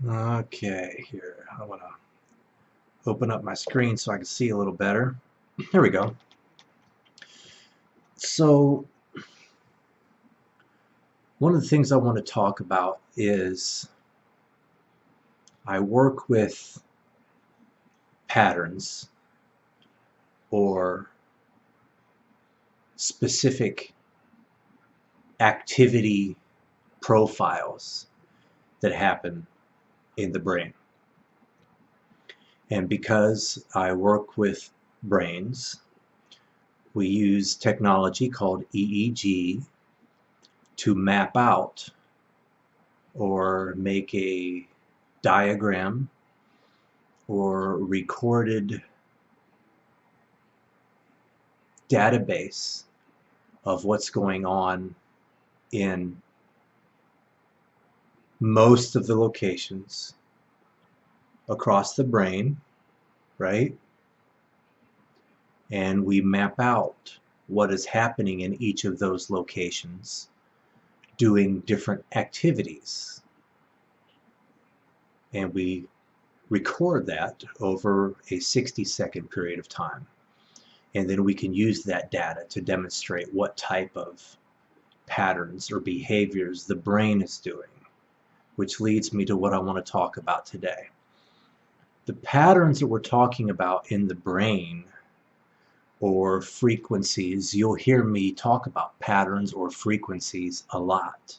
Okay, here, I want to open up my screen so I can see a little better. There we go. So, one of the things I want to talk about is I work with patterns or specific activity profiles that happen in the brain. And because I work with brains, we use technology called EEG to map out or make a diagram or recorded database of what's going on in most of the locations across the brain, right? And we map out what is happening in each of those locations doing different activities. And we record that over a 60-second period of time. And then we can use that data to demonstrate what type of patterns or behaviors the brain is doing, which leads me to what I want to talk about today. The patterns that we're talking about in the brain or frequencies, you'll hear me talk about patterns or frequencies a lot.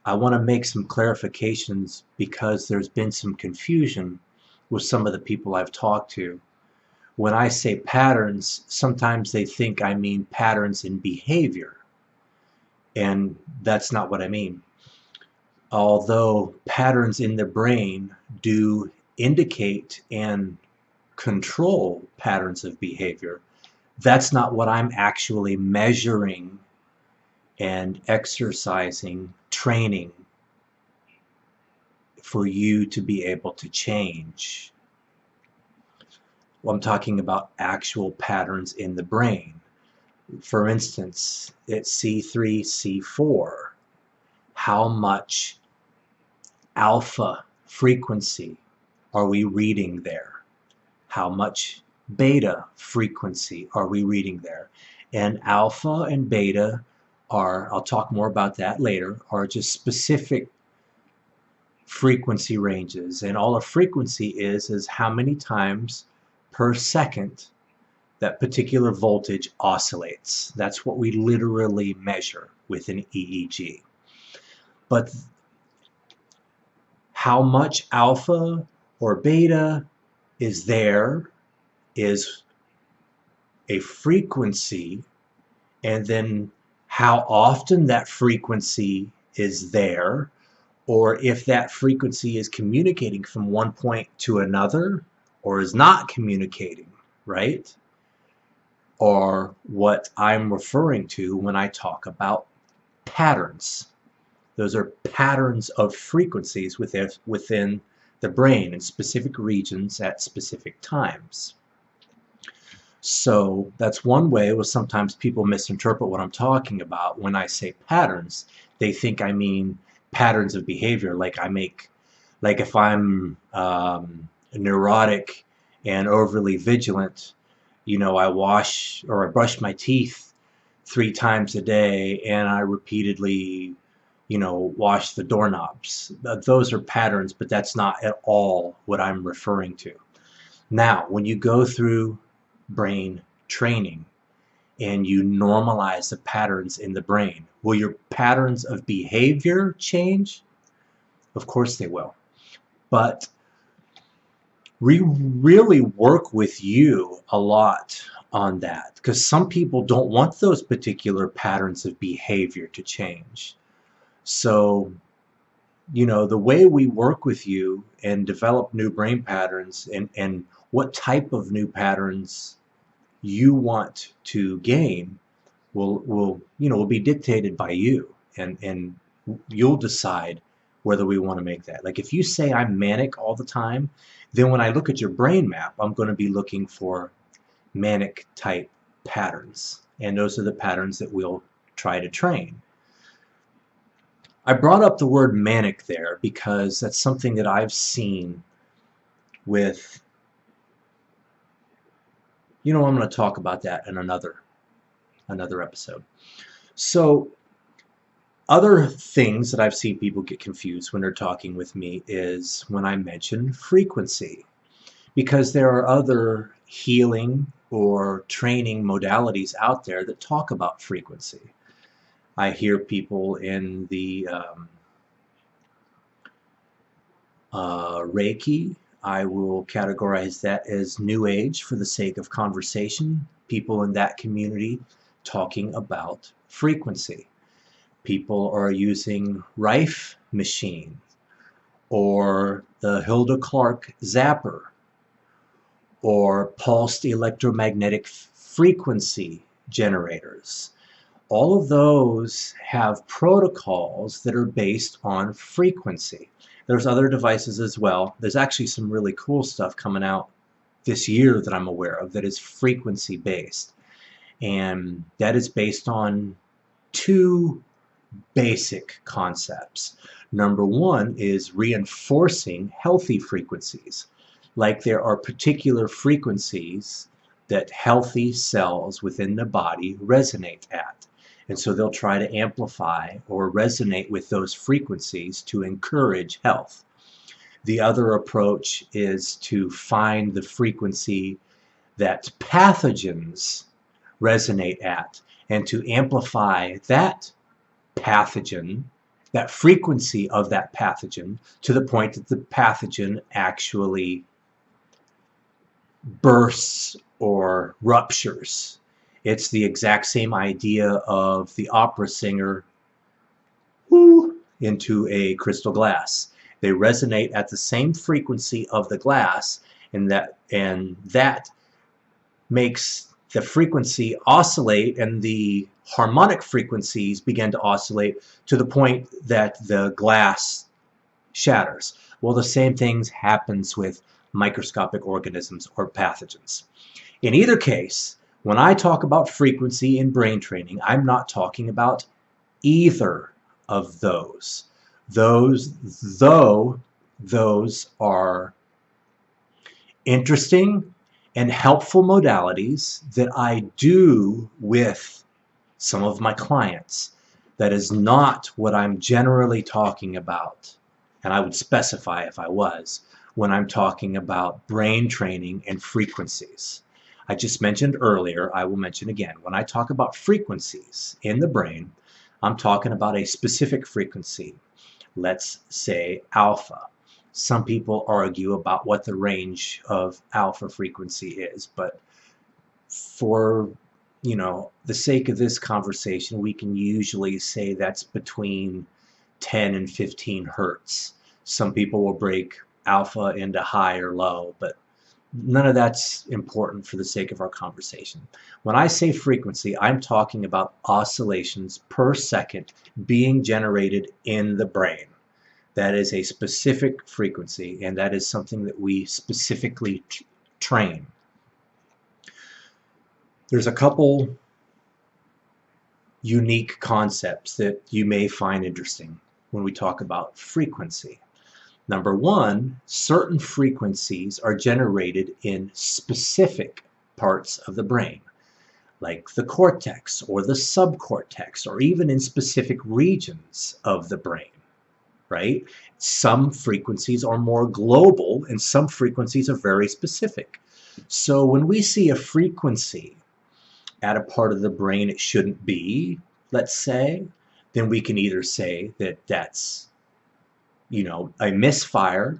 I want to make some clarifications because there's been some confusion with some of the people I've talked to. When I say patterns, sometimes they think I mean patterns in behavior, and that's not what I mean. Although patterns in the brain do indicate and control patterns of behavior, that's not what I'm actually measuring and exercising, training for you to be able to change. Well, I'm talking about actual patterns in the brain. For instance, at C3, C4, how much alpha frequency are we reading there? How much beta frequency are we reading there? And alpha and beta are, I'll talk more about that later, are just specific frequency ranges. And all a frequency is how many times per second that particular voltage oscillates. That's what we literally measure with an EEG. But how much alpha or beta is there is a frequency, and then how often that frequency is there, or if that frequency is communicating from one point to another or is not communicating, right? Or what I'm referring to when I talk about patterns. Those are patterns of frequencies within the brain in specific regions at specific times. So that's one way. Well, sometimes people misinterpret what I'm talking about. When I say patterns, they think I mean patterns of behavior, like if I'm neurotic and overly vigilant, I wash or I brush my teeth 3 times a day and I repeatedly, wash the doorknobs. Those are patterns, but that's not at all what I'm referring to. Now, when you go through brain training and you normalize the patterns in the brain, will your patterns of behavior change? Of course they will. But we really work with you a lot on that because some people don't want those particular patterns of behavior to change. So, the way we work with you and develop new brain patterns and what type of new patterns you want to gain will be dictated by you, and you'll decide whether we want to make that. Like if you say I'm manic all the time, then when I look at your brain map, I'm going to be looking for manic type patterns, and those are the patterns that we'll try to train. I brought up the word manic there because that's something that I've seen with, I'm going to talk about that in another episode. So other things that I've seen people get confused when they're talking with me is when I mention frequency, because there are other healing or training modalities out there that talk about frequency. I hear people in the Reiki. I will categorize that as New Age for the sake of conversation. People in that community talking about frequency. People are using Rife machine or the Hilda Clark zapper or pulsed electromagnetic frequency generators. All of those have protocols that are based on frequency. There's other devices as well. There's actually some really cool stuff coming out this year that I'm aware of that is frequency based. And that is based on two basic concepts. Number one is reinforcing healthy frequencies. Like there are particular frequencies that healthy cells within the body resonate at. And so they'll try to amplify or resonate with those frequencies to encourage health. The other approach is to find the frequency that pathogens resonate at and to amplify that pathogen, that frequency of that pathogen, to the point that the pathogen actually bursts or ruptures. It's the exact same idea of the opera singer into a crystal glass. They resonate at the same frequency of the glass, and that makes the frequency oscillate, and the harmonic frequencies begin to oscillate to the point that the glass shatters. Well, the same thing happens with microscopic organisms or pathogens. In either case, when I talk about frequency in brain training, I'm not talking about either of those. Though those are interesting and helpful modalities that I do with some of my clients. That is not what I'm generally talking about, and I would specify if I was, when I'm talking about brain training and frequencies. I just mentioned earlier, I will mention again, when I talk about frequencies in the brain, I'm talking about a specific frequency. Let's say alpha. Some people argue about what the range of alpha frequency is, but for the sake of this conversation, we can usually say that's between 10 and 15 hertz. Some people will break alpha into high or low, but none of that's important for the sake of our conversation. When I say frequency, I'm talking about oscillations per second being generated in the brain. That is a specific frequency, and that is something that we specifically train. There's a couple unique concepts that you may find interesting when we talk about frequency. Number one, certain frequencies are generated in specific parts of the brain, like the cortex or the subcortex, or even in specific regions of the brain, right? Some frequencies are more global and some frequencies are very specific. So when we see a frequency at a part of the brain it shouldn't be, let's say, then we can either say that that's a misfire,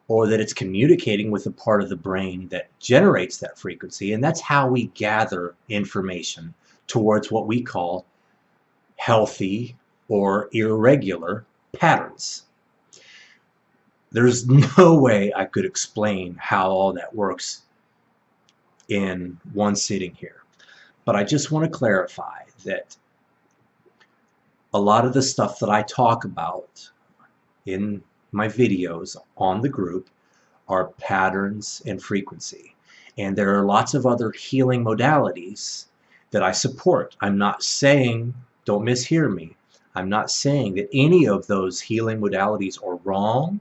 or that it's communicating with the part of the brain that generates that frequency, and that's how we gather information towards what we call healthy or irregular patterns. There's no way I could explain how all that works in one sitting here, but I just want to clarify that a lot of the stuff that I talk about in my videos on the group are patterns and frequency. And there are lots of other healing modalities that I support. I'm not saying, don't mishear me, I'm not saying that any of those healing modalities are wrong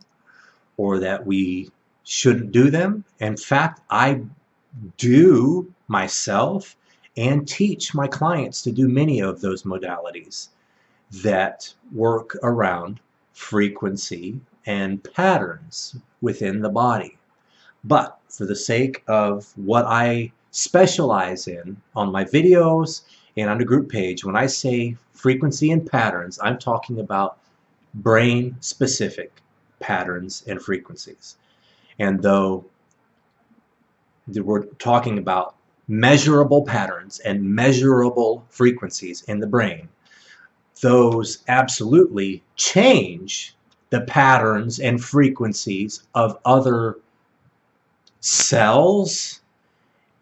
or that we shouldn't do them. In fact, I do myself and teach my clients to do many of those modalities that work around frequency and patterns within the body. But for the sake of what I specialize in on my videos and on the group page, when I say frequency and patterns, I'm talking about brain specific patterns and frequencies. And though we're talking about measurable patterns and measurable frequencies in the brain, those absolutely change the patterns and frequencies of other cells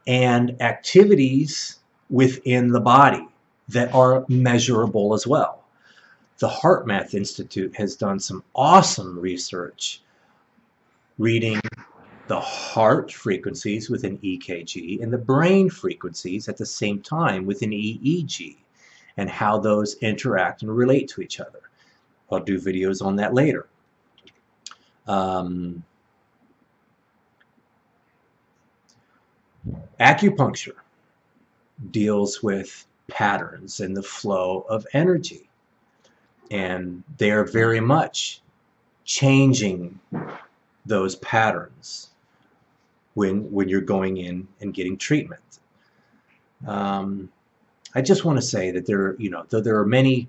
and activities within the body that are measurable as well. The HeartMath Institute has done some awesome research reading the heart frequencies with an EKG and the brain frequencies at the same time with an EEG and how those interact and relate to each other. I'll do videos on that later. Acupuncture deals with patterns and the flow of energy, and they're very much changing those patterns when you're going in and getting treatment. I just want to say that there are many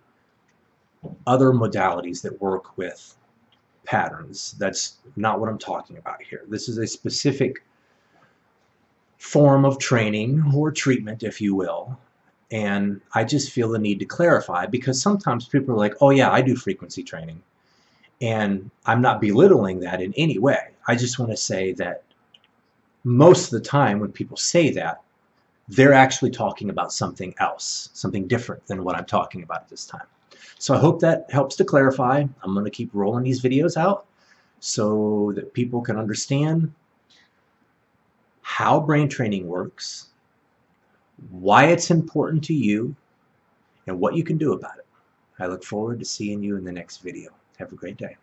other modalities that work with patterns. That's not what I'm talking about here. This is a specific form of training or treatment, if you will, and I just feel the need to clarify, because sometimes people are like, oh yeah, I do frequency training, and I'm not belittling that in any way. I just want to say that most of the time when people say that, they're actually talking about something else, something different than what I'm talking about at this time. So I hope that helps to clarify. I'm going to keep rolling these videos out so that people can understand how brain training works, why it's important to you, and what you can do about it. I look forward to seeing you in the next video. Have a great day.